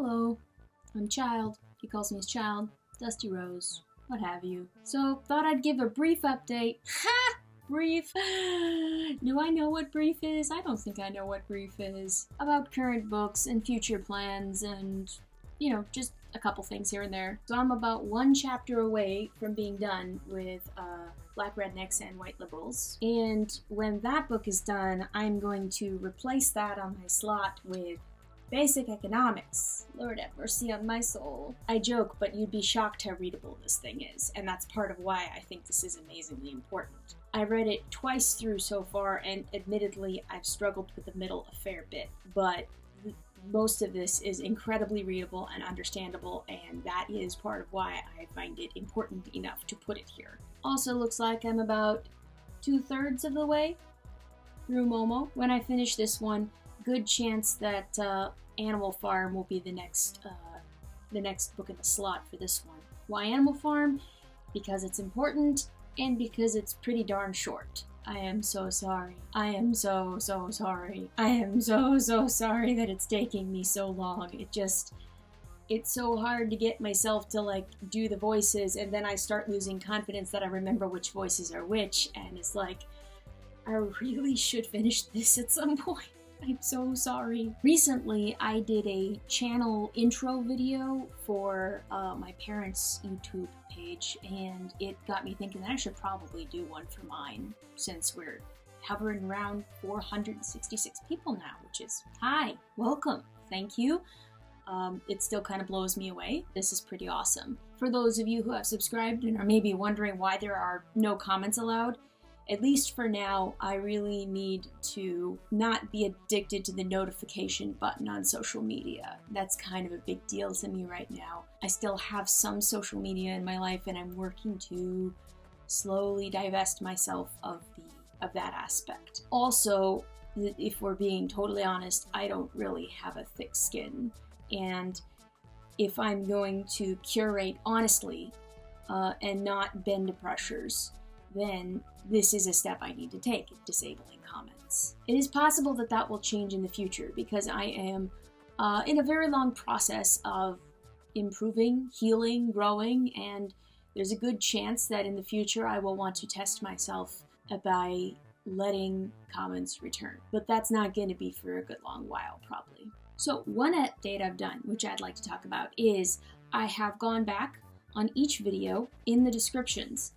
Hello, I'm Child. He calls me his child. Dusty Rose, what have you. So, thought I'd give a brief update. Ha! Brief. Do I know what brief is? I don't think I know what brief is. About current books and future plans and, just a couple things here and there. So I'm about one chapter away from being done with Black Rednecks and White Liberals. And when that book is done, I'm going to replace that on my slot with Basic Economics. Lord have mercy on my soul. I joke, but you'd be shocked how readable this thing is, and that's part of why I think this is amazingly important. I read it twice through so far, and admittedly, I've struggled with the middle a fair bit, but most of this is incredibly readable and understandable, and that is part of why I find it important enough to put it here. Also looks like I'm about 2/3 of the way through Momo. When I finish this one, good chance that Animal Farm will be the next book in the slot for this one. Why Animal Farm? Because it's important and because it's pretty darn short. I am so sorry. I am so sorry. I am so sorry that it's taking me so long. It's so hard to get myself to do the voices, and then I start losing confidence that I remember which voices are which, and it's like, I really should finish this at some point. I'm so sorry. Recently, I did a channel intro video for my parents' YouTube page, and it got me thinking that I should probably do one for mine, since we're hovering around 466 people now, which is, hi, welcome, thank you. It still kind of blows me away. This is pretty awesome. For those of you who have subscribed and are maybe wondering why there are no comments allowed, at least for now, I really need to not be addicted to the notification button on social media. That's kind of a big deal to me right now. I still have some social media in my life, and I'm working to slowly divest myself of that aspect. Also, if we're being totally honest, I don't really have a thick skin, and if I'm going to curate honestly and not bend to pressures, then this is a step I need to take, disabling comments. It is possible that that will change in the future because I am in a very long process of improving, healing, growing, and there's a good chance that in the future I will want to test myself by letting comments return. But that's not going to be for a good long while, probably. So one update I've done, which I'd like to talk about, is I have gone back on each video in the descriptions,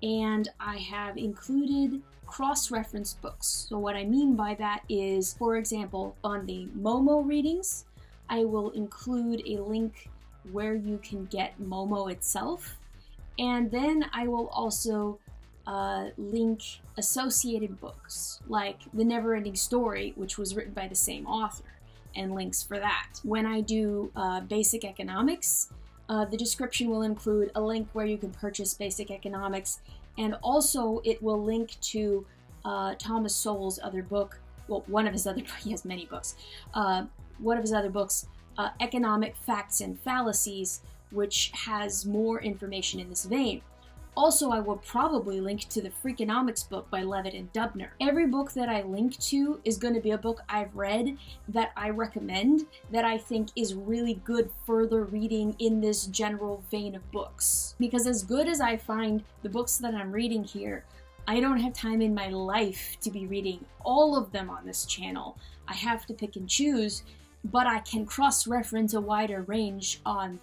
and I have included cross-reference books. So what I mean by that is, for example, on the Momo readings, I will include a link where you can get Momo itself, and then I will also link associated books, like The Never-Ending Story, which was written by the same author, and links for that. When I do Basic Economics, the description will include a link where you can purchase Basic Economics, and also it will link to Thomas Sowell's other book, well, one of his other, he has many books, one of his other books, Economic Facts and Fallacies, which has more information in this vein. Also, I will probably link to the Freakonomics book by Levitt and Dubner. Every book that I link to is going to be a book I've read that I recommend, that I think is really good further reading in this general vein of books. Because as good as I find the books that I'm reading here, I don't have time in my life to be reading all of them on this channel. I have to pick and choose, but I can cross-reference a wider range on,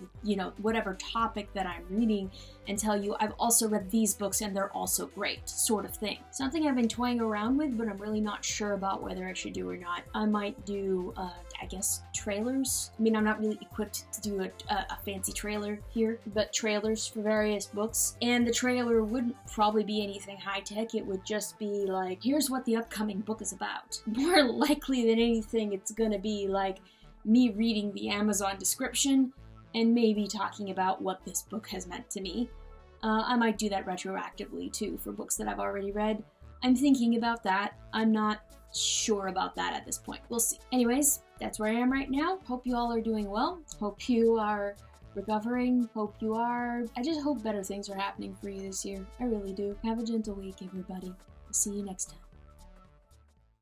whatever topic that I'm reading and tell you, I've also read these books and they're also great, sort of thing. Something I've been toying around with, but I'm really not sure about whether I should do or not. I might do, trailers. I mean, I'm not really equipped to do a fancy trailer here, but trailers for various books. And the trailer wouldn't probably be anything high-tech. It would just be like, here's what the upcoming book is about. More likely than anything, it's gonna be like me reading the Amazon description and maybe talking about what this book has meant to me. I might do that retroactively too for books that I've already read. I'm thinking about that. I'm not sure about that at this point. We'll see. Anyways, that's where I am right now. Hope you all are doing well. Hope you are recovering. I just hope better things are happening for you this year. I really do. Have a gentle week, everybody. I'll see you next time.